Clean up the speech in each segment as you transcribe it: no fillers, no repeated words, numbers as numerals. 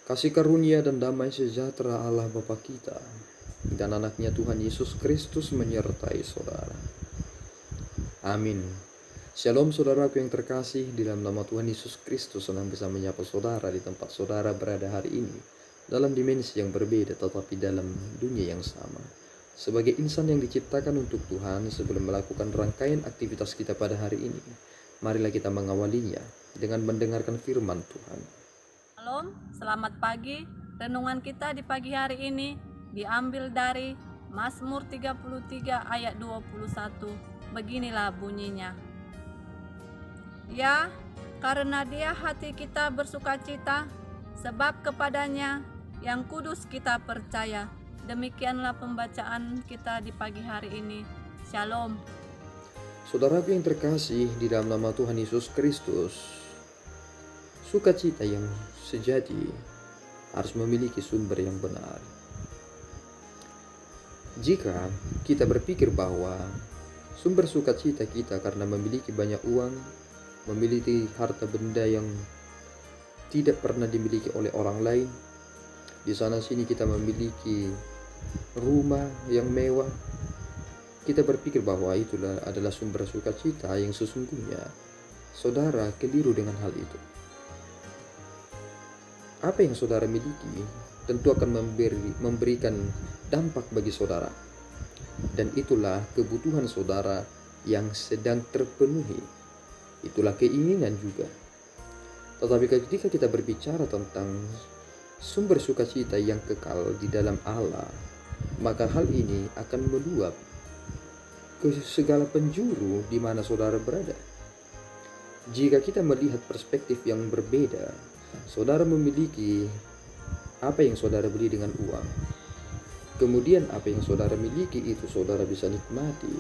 Kasih karunia dan damai sejahtera Allah Bapa kita dan anaknya Tuhan Yesus Kristus menyertai saudara. Amin. Shalom saudaraku yang terkasih, di dalam nama Tuhan Yesus Kristus senang bisa menyapa saudara di tempat saudara berada hari ini, dalam dimensi yang berbeda tetapi dalam dunia yang sama. Sebagai insan yang diciptakan untuk Tuhan, sebelum melakukan rangkaian aktivitas kita pada hari ini, marilah kita mengawalinya dengan mendengarkan firman Tuhan. Shalom, selamat pagi. Renungan kita di pagi hari ini diambil dari Mazmur 33 ayat 21. Beginilah bunyinya. Ya, karena Dia hati kita bersukacita, sebab kepadanya yang kudus kita percaya. Demikianlah pembacaan kita di pagi hari ini. Shalom. Saudaraku yang terkasih, di dalam nama Tuhan Yesus Kristus, sukacita yang sejati harus memiliki sumber yang benar. Jika kita berpikir bahwa sumber sukacita kita karena memiliki banyak uang, memiliki harta benda yang tidak pernah dimiliki oleh orang lain, di sana sini kita memiliki rumah yang mewah, kita berpikir bahwa itulah adalah sumber sukacita yang sesungguhnya. Saudara keliru dengan hal itu. Apa yang saudara miliki tentu akan memberikan dampak bagi saudara, dan itulah kebutuhan saudara yang sedang terpenuhi, itulah keinginan juga. Tetapi ketika kita berbicara tentang sumber sukacita yang kekal di dalam Allah, maka hal ini akan meluap ke segala penjuru di mana saudara berada. Jika kita melihat perspektif yang berbeda, saudara memiliki apa yang saudara beli dengan uang. Kemudian apa yang saudara miliki itu saudara bisa nikmati.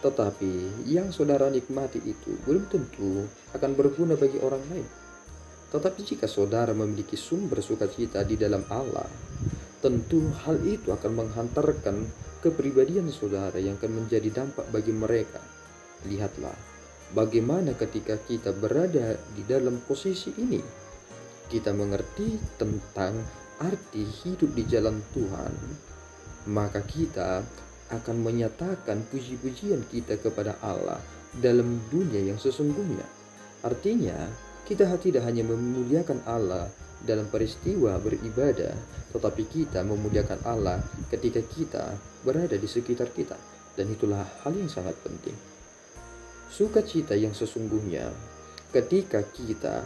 Tetapi yang saudara nikmati itu belum tentu akan berguna bagi orang lain. Tetapi jika saudara memiliki sumber sukacita di dalam Allah, tentu hal itu akan menghantarkan kepribadian saudara yang akan menjadi dampak bagi mereka. Lihatlah bagaimana ketika kita berada di dalam posisi ini, kita mengerti tentang arti hidup di jalan Tuhan, maka kita akan menyatakan puji-pujian kita kepada Allah dalam dunia yang sesungguhnya. Artinya, kita tidak hanya memuliakan Allah dalam peristiwa beribadah, tetapi kita memuliakan Allah ketika kita berada di sekitar kita. Dan itulah hal yang sangat penting. Sukacita yang sesungguhnya ketika kita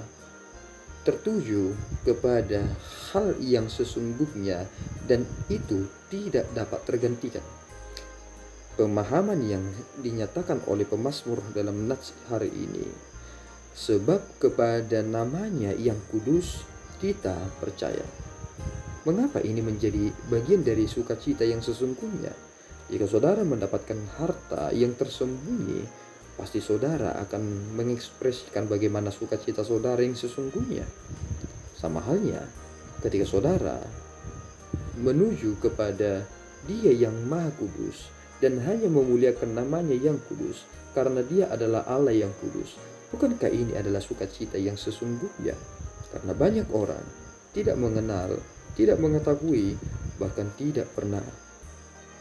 tertuju kepada hal yang sesungguhnya, dan itu tidak dapat tergantikan. Pemahaman yang dinyatakan oleh pemazmur dalam nats hari ini, sebab kepada namanya yang kudus kita percaya. Mengapa ini menjadi bagian dari sukacita yang sesungguhnya? Jika saudara mendapatkan harta yang tersembunyi, pasti saudara akan mengekspresikan bagaimana sukacita saudara yang sesungguhnya. Sama halnya ketika saudara menuju kepada Dia yang Maha Kudus dan hanya memuliakan namanya yang kudus karena Dia adalah Allah yang kudus. Bukankah ini adalah sukacita yang sesungguhnya? Karena banyak orang tidak mengenal, tidak mengetahui, bahkan tidak pernah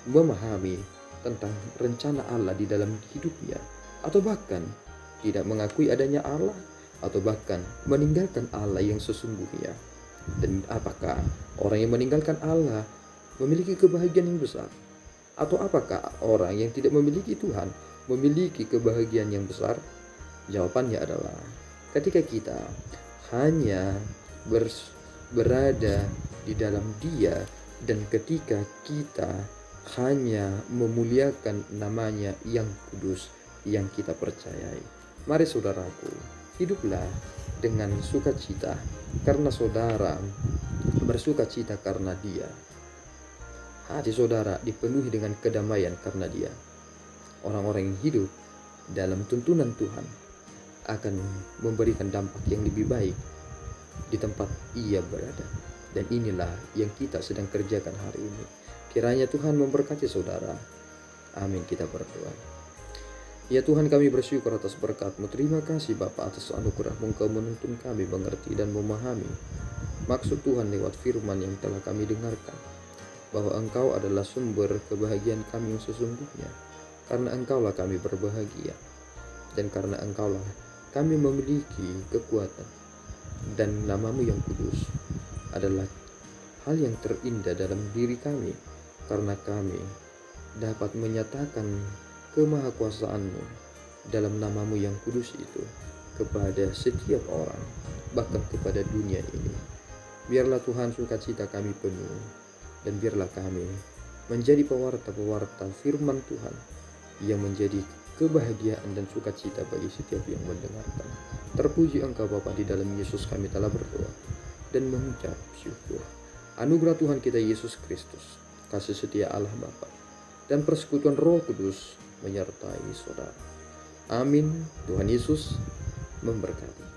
memahami tentang rencana Allah di dalam hidupnya, atau bahkan tidak mengakui adanya Allah, atau bahkan meninggalkan Allah yang sesungguhnya. Dan apakah orang yang meninggalkan Allah memiliki kebahagiaan yang besar? Atau apakah orang yang tidak memiliki Tuhan memiliki kebahagiaan yang besar? Jawabannya adalah ketika kita hanya berada di dalam Dia, dan ketika kita hanya memuliakan namanya yang kudus yang kita percayai. Mari saudaraku, hiduplah dengan sukacita karena saudara bersukacita karena Dia. Hati saudara dipenuhi dengan kedamaian karena Dia. Orang-orang yang hidup dalam tuntunan Tuhan akan memberikan dampak yang lebih baik di tempat ia berada. Dan inilah yang kita sedang kerjakan hari ini. Kiranya Tuhan memberkati saudara. Amin. Kita berdoa. Ya Tuhan, kami bersyukur atas berkat-Mu. Terima kasih Bapa atas anugerah-Mu, Engkau menuntun kami mengerti dan memahami maksud Tuhan lewat firman yang telah kami dengarkan, bahwa Engkau adalah sumber kebahagiaan kami yang sesungguhnya, karena Engkaulah kami berbahagia, dan karena Engkaulah kami memiliki kekuatan, dan nama-Mu yang kudus adalah hal yang terindah dalam diri kami, karena kami dapat menyatakan kemahakuasaan-Mu dalam nama-Mu yang kudus itu kepada setiap orang, bahkan kepada dunia ini. Biarlah Tuhan sukacita kami penuh, dan biarlah kami menjadi pewarta-pewarta firman Tuhan yang menjadi kebahagiaan dan sukacita bagi setiap yang mendengarkan. Terpuji Engkau Bapa, di dalam Yesus kami telah berdoa dan mengucap syukur. Anugerah Tuhan kita Yesus Kristus, kasih setia Allah Bapa, dan persekutuan Roh Kudus menyertai saudara. Amin. Tuhan Yesus memberkati.